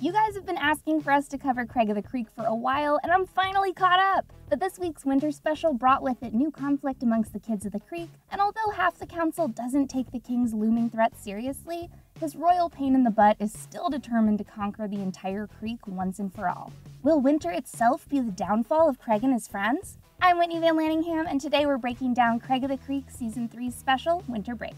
You guys have been asking for us to cover Craig of the Creek for a while, and I'm finally caught up! But this week's winter special brought with it new conflict amongst the kids of the creek, and although half the council doesn't take the king's looming threat seriously, his royal pain in the butt is still determined to conquer the entire creek once and for all. Will winter itself be the downfall of Craig and his friends? I'm Whitney Van Laningham, and today we're breaking down Craig of the Creek Season 3's special, Winter Break.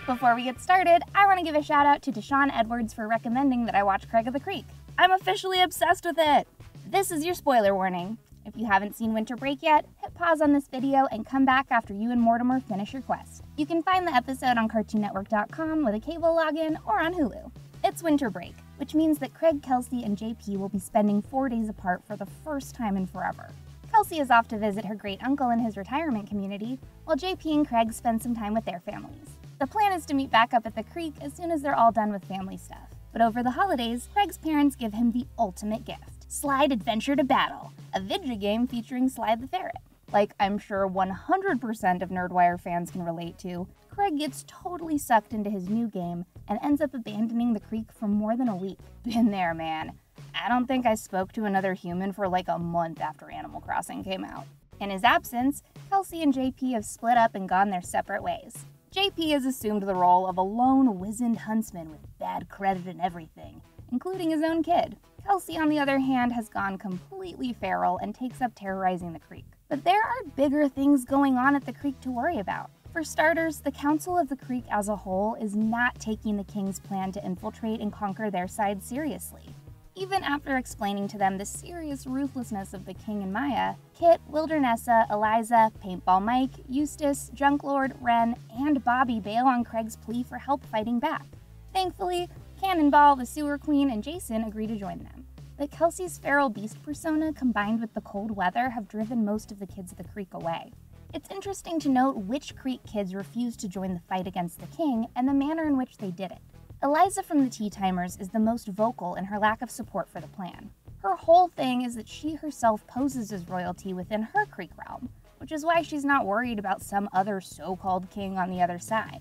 Before we get started, I want to give a shout out to Deshaun Edwards for recommending that I watch Craig of the Creek. I'm officially obsessed with it! This is your spoiler warning. If you haven't seen Winter Break yet, hit pause on this video and come back after you and Mortimer finish your quest. You can find the episode on CartoonNetwork.com with a cable login or on Hulu. It's Winter Break, which means that Craig, Kelsey, and JP will be spending 4 days apart for the first time in forever. Kelsey is off to visit her great-uncle in his retirement community, while JP and Craig spend some time with their families. The plan is to meet back up at the creek as soon as they're all done with family stuff. But over the holidays, Craig's parents give him the ultimate gift: Slide Adventure to Battle, a video game featuring Slide the Ferret. Like I'm sure 100% of Nerdwire fans can relate to, Craig gets totally sucked into his new game and ends up abandoning the creek for more than a week. Been there, man. I don't think I spoke to another human for like a month after Animal Crossing came out. In his absence, Kelsey and JP have split up and gone their separate ways. JP has assumed the role of a lone, wizened huntsman with bad credit and everything, including his own kid. Kelsey, on the other hand, has gone completely feral and takes up terrorizing the creek. But there are bigger things going on at the creek to worry about. For starters, the Council of the Creek as a whole is not taking the king's plan to infiltrate and conquer their side seriously. Even after explaining to them the serious ruthlessness of the king and Maya, Kit, Wildernessa, Eliza, Paintball Mike, Eustace, Junklord, Ren, and Bobby bail on Craig's plea for help fighting back. Thankfully, Cannonball, the Sewer Queen, and Jason agree to join them. But Kelsey's feral beast persona combined with the cold weather have driven most of the kids of the creek away. It's interesting to note which creek kids refused to join the fight against the king and the manner in which they did it. Eliza from the Tea Timers is the most vocal in her lack of support for the plan. Her whole thing is that she herself poses as royalty within her creek realm, which is why she's not worried about some other so-called king on the other side.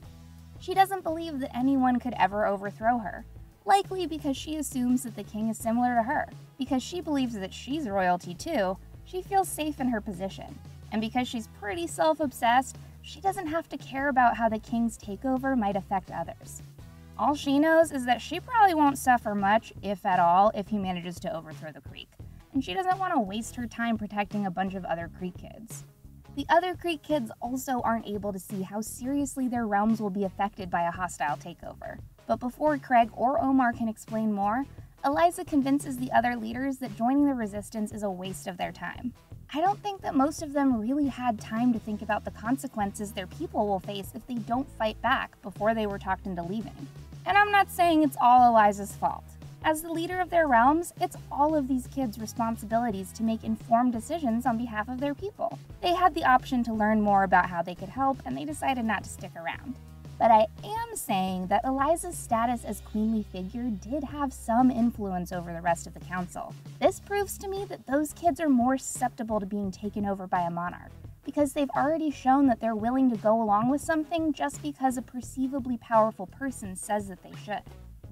She doesn't believe that anyone could ever overthrow her, likely because she assumes that the king is similar to her. Because she believes that she's royalty too, she feels safe in her position. And because she's pretty self-obsessed, she doesn't have to care about how the king's takeover might affect others. All she knows is that she probably won't suffer much, if at all, if he manages to overthrow the creek, and she doesn't want to waste her time protecting a bunch of other creek kids. The other creek kids also aren't able to see how seriously their realms will be affected by a hostile takeover. But before Craig or Omar can explain more, Eliza convinces the other leaders that joining the resistance is a waste of their time. I don't think that most of them really had time to think about the consequences their people will face if they don't fight back before they were talked into leaving. And I'm not saying it's all Eliza's fault. As the leader of their realms, it's all of these kids' responsibilities to make informed decisions on behalf of their people. They had the option to learn more about how they could help, and they decided not to stick around. But I am saying that Eliza's status as queenly figure did have some influence over the rest of the council. This proves to me that those kids are more susceptible to being taken over by a monarch, because they've already shown that they're willing to go along with something just because a perceivably powerful person says that they should.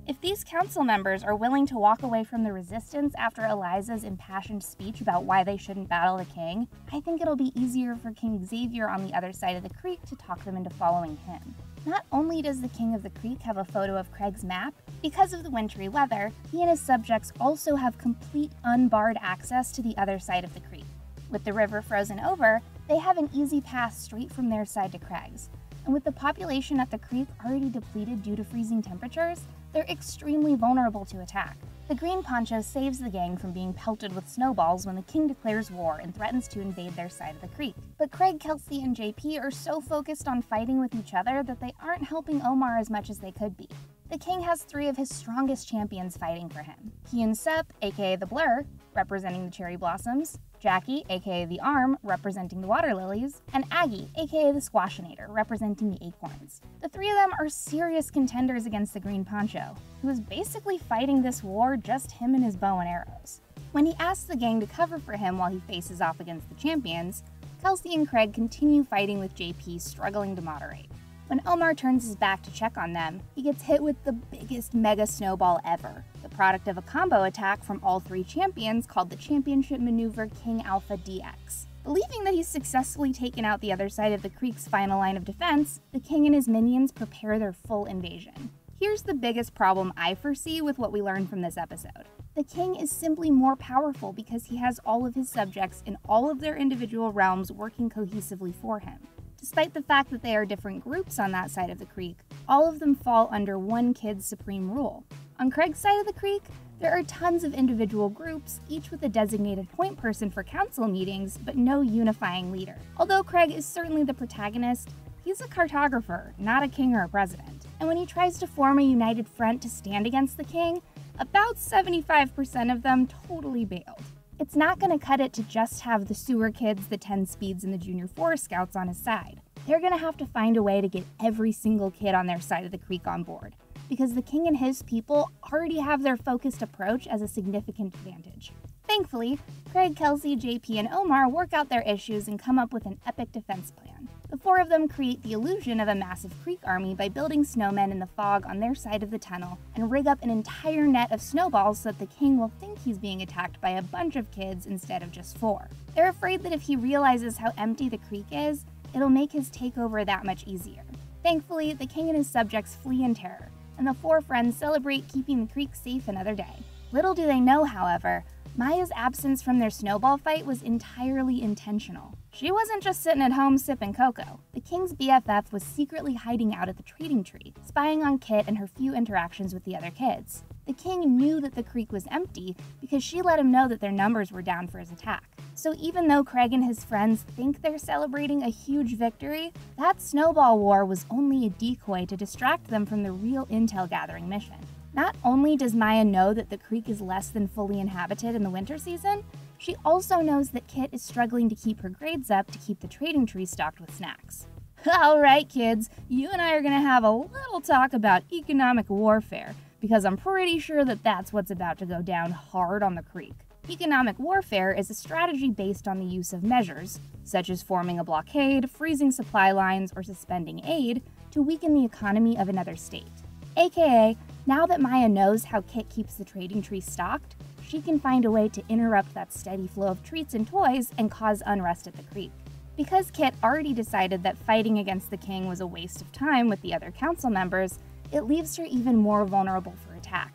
If these council members are willing to walk away from the resistance after Eliza's impassioned speech about why they shouldn't battle the king, I think it'll be easier for King Xavier on the other side of the creek to talk them into following him. Not only does the King of the Creek have a photo of Craig's map, because of the wintry weather, he and his subjects also have complete unbarred access to the other side of the creek. With the river frozen over, they have an easy path straight from their side to Craig's. And with the population at the creek already depleted due to freezing temperatures, they're extremely vulnerable to attack. The Green Poncho saves the gang from being pelted with snowballs when the king declares war and threatens to invade their side of the creek. But Craig, Kelsey, and JP are so focused on fighting with each other that they aren't helping Omar as much as they could be. The king has 3 of his strongest champions fighting for him: Hyun Sup, aka the Blur, representing the cherry blossoms, Jackie, aka the Arm, representing the water lilies, and Aggie, aka the Squashinator, representing the acorns. The 3 of them are serious contenders against the Green Poncho, who is basically fighting this war just him and his bow and arrows. When he asks the gang to cover for him while he faces off against the champions, Kelsey and Craig continue fighting with JP struggling to moderate. When Omar turns his back to check on them, he gets hit with the biggest mega snowball ever, the product of a combo attack from all three champions called the Championship Maneuver King Alpha DX. Believing that he's successfully taken out the other side of the creek's final line of defense, the king and his minions prepare their full invasion. Here's the biggest problem I foresee with what we learned from this episode. The king is simply more powerful because he has all of his subjects in all of their individual realms working cohesively for him. Despite the fact that they are different groups on that side of the creek, all of them fall under one kid's supreme rule. On Craig's side of the creek, there are tons of individual groups, each with a designated point person for council meetings, but no unifying leader. Although Craig is certainly the protagonist, he's a cartographer, not a king or a president. And when he tries to form a united front to stand against the king, about 75% of them totally bailed. It's not going to cut it to just have the sewer kids, the 10 speeds, and the junior forest scouts on his side. They're going to have to find a way to get every single kid on their side of the creek on board, because the king and his people already have their focused approach as a significant advantage. Thankfully, Craig, Kelsey, JP, and Omar work out their issues and come up with an epic defense plan. The four of them create the illusion of a massive creek army by building snowmen in the fog on their side of the tunnel and rig up an entire net of snowballs so that the king will think he's being attacked by a bunch of kids instead of just 4. They're afraid that if he realizes how empty the creek is, it'll make his takeover that much easier. Thankfully, the king and his subjects flee in terror, and the 4 friends celebrate keeping the creek safe another day. Little do they know, however, Maya's absence from their snowball fight was entirely intentional. She wasn't just sitting at home sipping cocoa. The king's BFF was secretly hiding out at the trading tree, spying on Kit and her few interactions with the other kids. The king knew that the creek was empty because she let him know that their numbers were down for his attack. So even though Craig and his friends think they're celebrating a huge victory, that snowball war was only a decoy to distract them from the real intel gathering mission. Not only does Maya know that the creek is less than fully inhabited in the winter season, she also knows that Kit is struggling to keep her grades up to keep the trading tree stocked with snacks. Alright kids, you and I are going to have a little talk about economic warfare, because I'm pretty sure that that's what's about to go down hard on the creek. Economic warfare is a strategy based on the use of measures, such as forming a blockade, freezing supply lines, or suspending aid, to weaken the economy of another state. AKA, now that Maya knows how Kit keeps the trading tree stocked, she can find a way to interrupt that steady flow of treats and toys and cause unrest at the creek. Because Kit already decided that fighting against the king was a waste of time with the other council members, it leaves her even more vulnerable for attack.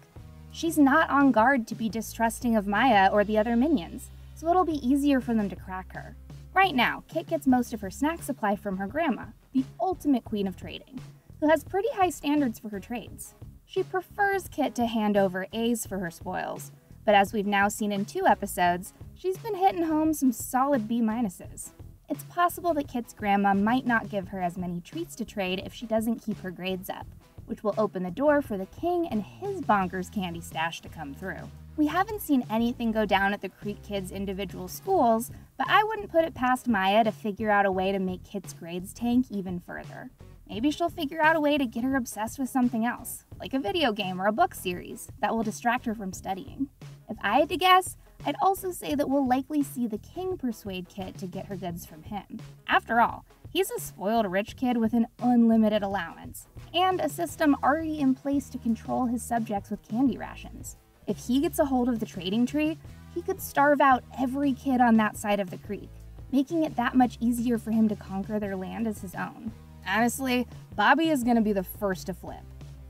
She's not on guard to be distrusting of Maya or the other minions, so it'll be easier for them to crack her. Right now, Kit gets most of her snack supply from her grandma, the ultimate queen of trading, who has pretty high standards for her trades. She prefers Kit to hand over A's for her spoils, but as we've now seen in 2 episodes, she's been hitting home some solid B-minuses. It's possible that Kit's grandma might not give her as many treats to trade if she doesn't keep her grades up, which will open the door for the king and his bonkers candy stash to come through. We haven't seen anything go down at the Creek Kids' individual schools, but I wouldn't put it past Maya to figure out a way to make Kit's grades tank even further. Maybe she'll figure out a way to get her obsessed with something else, like a video game or a book series, that will distract her from studying. If I had to guess, I'd also say that we'll likely see the king persuade Kit to get her goods from him. After all, he's a spoiled rich kid with an unlimited allowance, and a system already in place to control his subjects with candy rations. If he gets a hold of the trading tree, he could starve out every kid on that side of the creek, making it that much easier for him to conquer their land as his own. Honestly, Bobby is going to be the first to flip.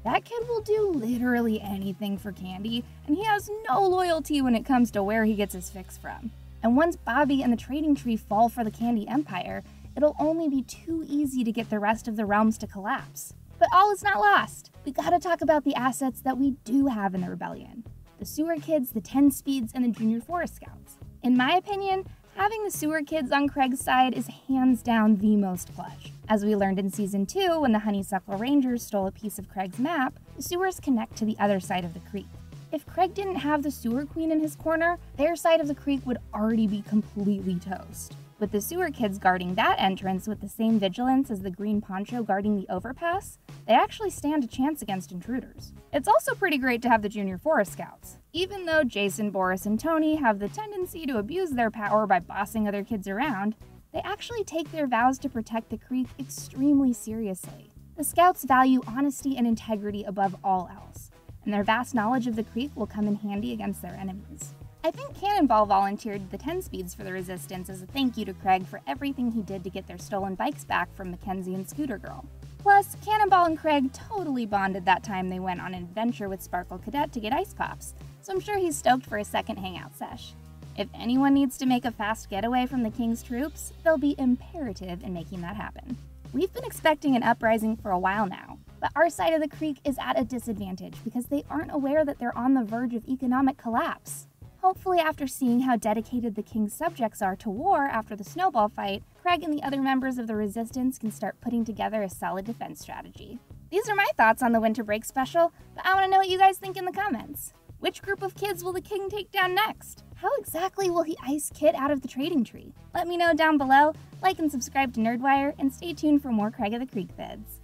That kid will do literally anything for candy, and he has no loyalty when it comes to where he gets his fix from. And once Bobby and the trading tree fall for the candy empire, it'll only be too easy to get the rest of the realms to collapse. But all is not lost. We gotta talk about the assets that we do have in the rebellion. The sewer kids, the 10 speeds, and the junior forest scouts. In my opinion, having the sewer kids on Craig's side is hands down the most clutch. As we learned in Season 2, when the Honeysuckle Rangers stole a piece of Craig's map, the sewers connect to the other side of the creek. If Craig didn't have the sewer queen in his corner, their side of the creek would already be completely toast. With the sewer kids guarding that entrance with the same vigilance as the green Poncho guarding the overpass, they actually stand a chance against intruders. It's also pretty great to have the junior forest scouts. Even though Jason, Boris, and Tony have the tendency to abuse their power by bossing other kids around, they actually take their vows to protect the creek extremely seriously. The Scouts value honesty and integrity above all else, and their vast knowledge of the creek will come in handy against their enemies. I think Cannonball volunteered the 10 speeds for the Resistance as a thank you to Craig for everything he did to get their stolen bikes back from Mackenzie and Scooter Girl. Plus, Cannonball and Craig totally bonded that time they went on an adventure with Sparkle Cadet to get ice pops, so I'm sure he's stoked for a second hangout sesh. If anyone needs to make a fast getaway from the King's troops, they'll be imperative in making that happen. We've been expecting an uprising for a while now, but our side of the creek is at a disadvantage because they aren't aware that they're on the verge of economic collapse. Hopefully, after seeing how dedicated the King's subjects are to war after the snowball fight, Craig and the other members of the Resistance can start putting together a solid defense strategy. These are my thoughts on the winter break special, but I want to know what you guys think in the comments. Which group of kids will the King take down next? How exactly will he ice Kit out of the trading tree? Let me know down below, like and subscribe to Nerdwire, and stay tuned for more Craig of the Creek vids.